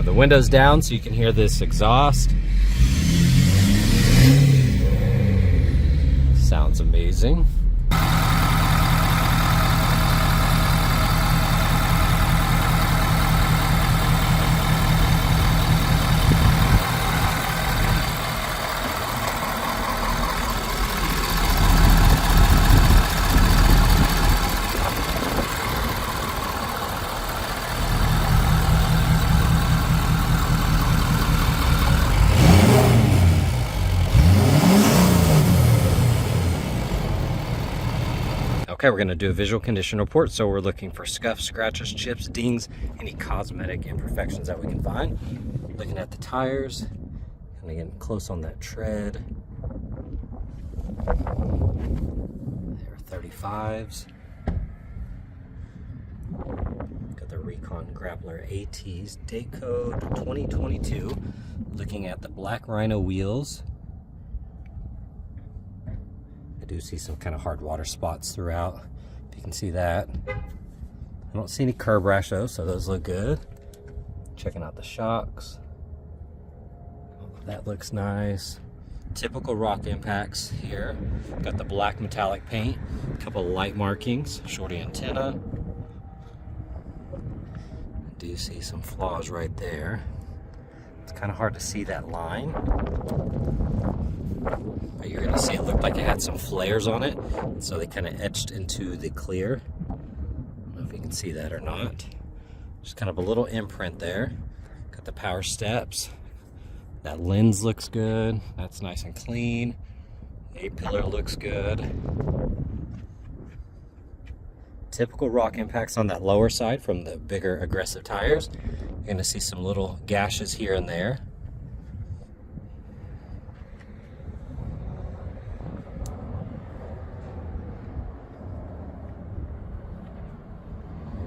the windows down so you can hear this exhaust. Sounds amazing. Okay, we're going to do a visual condition report. So we're looking for scuffs, scratches, chips, dings, any cosmetic imperfections that we can find. Looking at the tires, kind of getting close on that tread. There are 35s. Got the Recon Grappler ATs, date code 2022. Looking at the black Rhino wheels. I do see some kind of hard water spots throughout, if you can see that. I don't see any curb rash though, so those look good. Checking out the shocks. That looks nice. Typical rock impacts here. Got the black metallic paint, a couple of light markings, shorty antenna. I do see some flaws right there. It's kind of hard to see that line. But you're gonna see it looked like it had some flares on it, so they kind of etched into the clear. I don't know if you can see that or not. Just kind of a little imprint there. Got the power steps. That lens looks good. That's nice and clean. A-pillar looks good. Typical rock impacts on that lower side from the bigger aggressive tires. You're gonna see some little gashes here and there.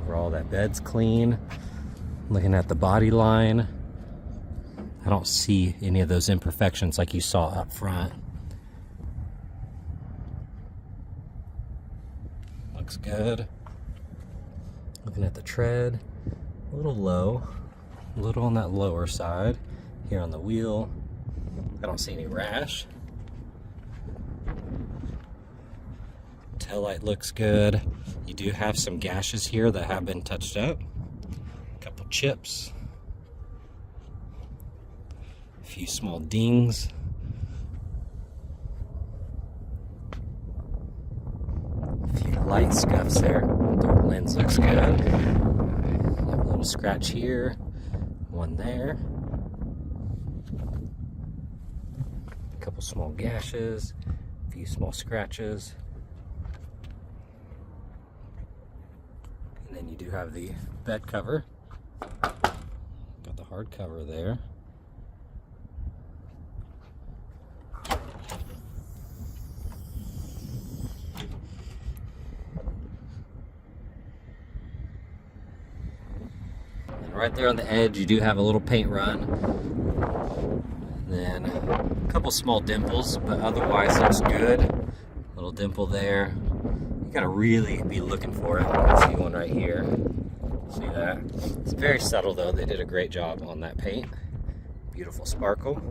Overall, that bed's clean. Looking at the body line, I don't see any of those imperfections like you saw up front. Looks good. Looking at the tread, a little low, a little on that lower side. Here on the wheel, I don't see any rash. Taillight looks good. You do have some gashes here that have been touched up. A couple chips. A few small dings. A few light scuffs there. The lens looks good. A little scratch here. One there. A couple small gashes. A few small scratches. And then you do have the bed cover. Got the hard cover there. And right there on the edge, you do have a little paint run. And then a couple small dimples, but otherwise looks good. Little dimple there. You gotta really be looking for it. I see one right here. See that? It's very subtle though. They did a great job on that paint. Beautiful sparkle.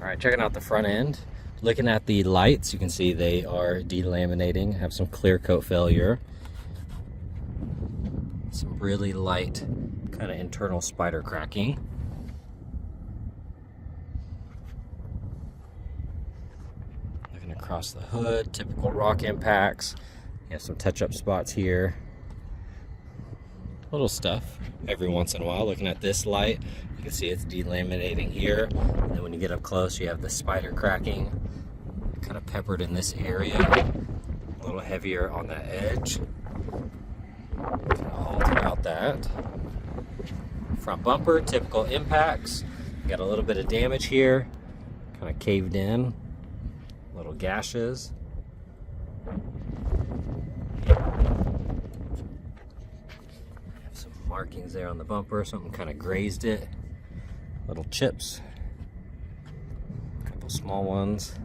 All right, checking out the front end. Looking at the lights, you can see they are delaminating, have some clear coat failure. Some really light kind of internal spider cracking. Across the hood, typical rock impacts. You have some touch-up spots here. Little stuff every once in a while. Looking at this light, you can see it's delaminating here. And then when you get up close, you have the spider cracking kind of peppered in this area. A little heavier on that edge. All throughout that. Front bumper, typical impacts. Got a little bit of damage here. Kind of caved in. Little gashes. Have some markings there on the bumper. Something kind of grazed it. Little chips. A couple small ones.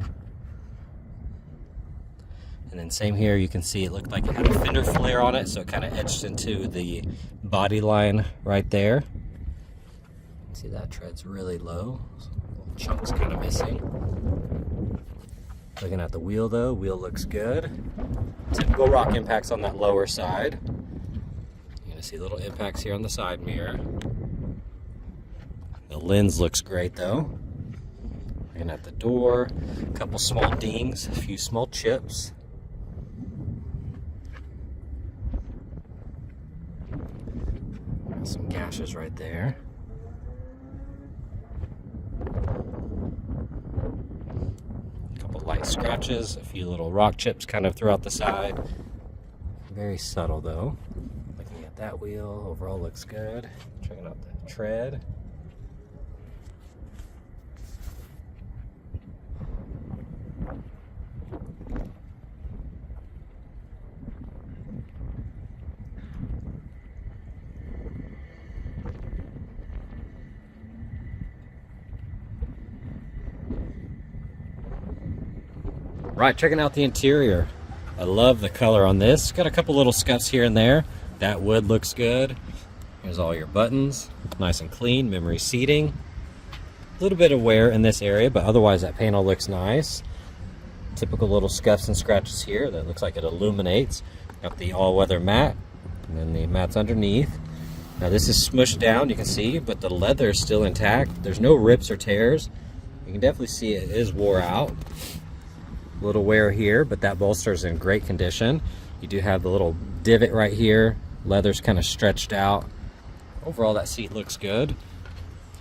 And then same here, you can see it looked like it had a fender flare on it, so it kind of etched into the body line right there. See, that tread's really low. Little chunks kind of missing. Looking at the wheel though, wheel looks good. Typical rock impacts on that lower side. You're gonna see little impacts here on the side mirror. The lens looks great though. Looking at the door, a couple small dings, a few small chips. Got some gashes right there. A couple light scratches, a few little rock chips kind of throughout the side. Very subtle though. Looking at that wheel, overall looks good. Checking out the tread. Right, checking out the interior. I love the color on this. Got a couple little scuffs here and there. That wood looks good. Here's all your buttons. Nice and clean, memory seating. A little bit of wear in this area, but otherwise that panel looks nice. Typical little scuffs and scratches here. That looks like it illuminates. Got the all-weather mat, and then the mats underneath. Now this is smushed down, you can see, but the leather is still intact. There's no rips or tears. You can definitely see it is wore out. Little wear here, but that bolster is in great condition. You do have the little divot right here. Leather's kind of stretched out. Overall, that seat looks good.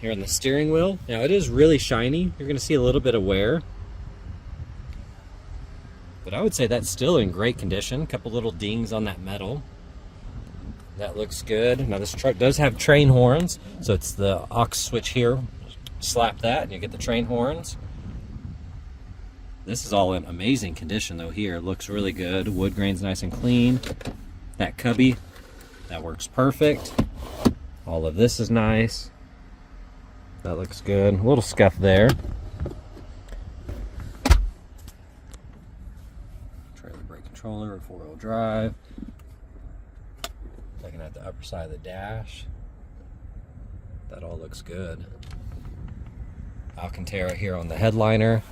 Here on the steering wheel, now it is really shiny. You're going to see a little bit of wear, but I would say that's still in great condition. A couple little dings on that metal. That looks good. Now this truck does have train horns, so it's the aux switch here. Slap that and you get the train horns. This is all in amazing condition though here. It looks really good. Wood grain's nice and clean. That cubby, that works perfect. All of this is nice. That looks good. A little scuff there. Trailer brake controller, 4-wheel drive. Looking at the upper side of the dash. That all looks good. Alcantara here on the headliner.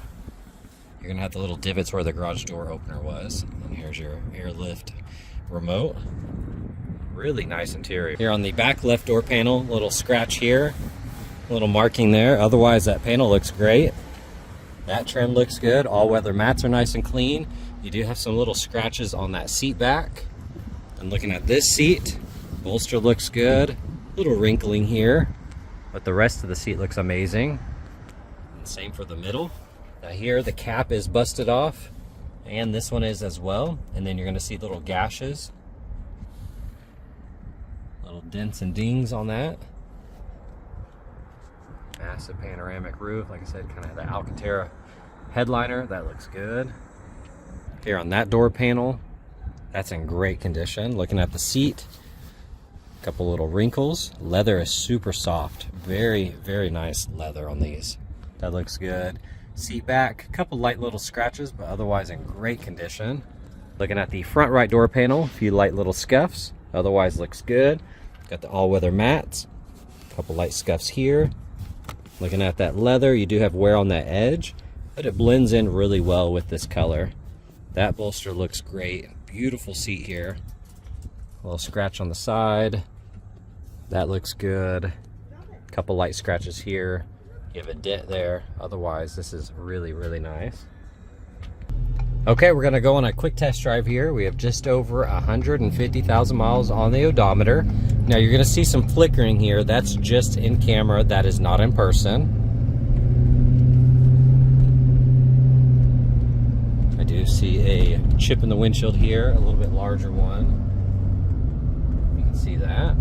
You're gonna have the little divots where the garage door opener was. And here's your airlift remote. Really nice interior. Here on the back left door panel, little scratch here, little marking there. Otherwise that panel looks great. That trim looks good. All weather mats are nice and clean. You do have some little scratches on that seat back. And looking at this seat, bolster looks good. Little wrinkling here, but the rest of the seat looks amazing. And same for the middle. Now here the cap is busted off, and this one is as well. And then you're going to see little gashes, little dents and dings on that. Massive panoramic roof, like I said, kind of the Alcantara headliner. That looks good. Here on that door panel, that's in great condition. Looking at the seat, a couple little wrinkles. Leather is super soft. Very, very nice leather on these. That looks good. Seat back, a couple light little scratches, but otherwise in great condition. Looking at the front right door panel, a few light little scuffs, otherwise looks good. Got the all-weather mats, a couple light scuffs here. Looking at that leather, you do have wear on that edge, but it blends in really well with this color. That bolster looks great. Beautiful seat here. A little scratch on the side. That looks good. A couple light scratches here. You have a dent there. Otherwise, this is really, really nice. Okay, we're gonna go on a quick test drive here. We have just over 150,000 miles on the odometer. Now you're gonna see some flickering here. That's just in camera, that is not in person. I do see a chip in the windshield here, a little bit larger one. You can see that.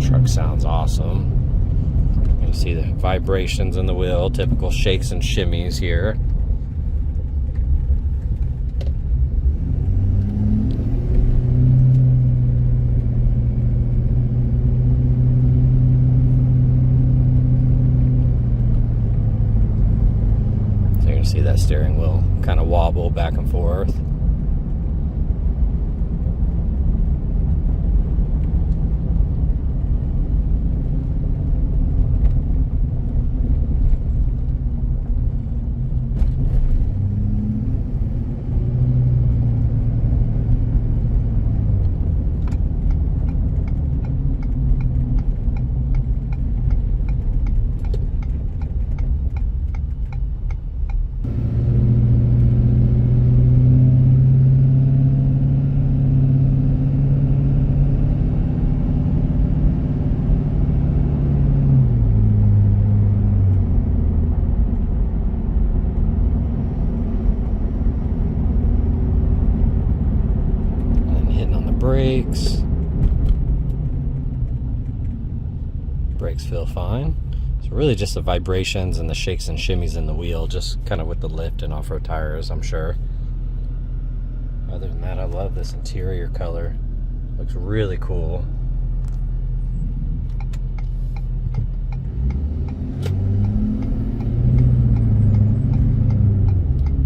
Truck sounds awesome. You can see the vibrations in the wheel, typical shakes and shimmies here. that steering wheel kind of wobble back and forth. Brakes feel fine. It's really just the vibrations and the shakes and shimmies in the wheel, just kind of with the lift and off-road tires, I'm sure. Other than that, I love this interior color. Looks really cool.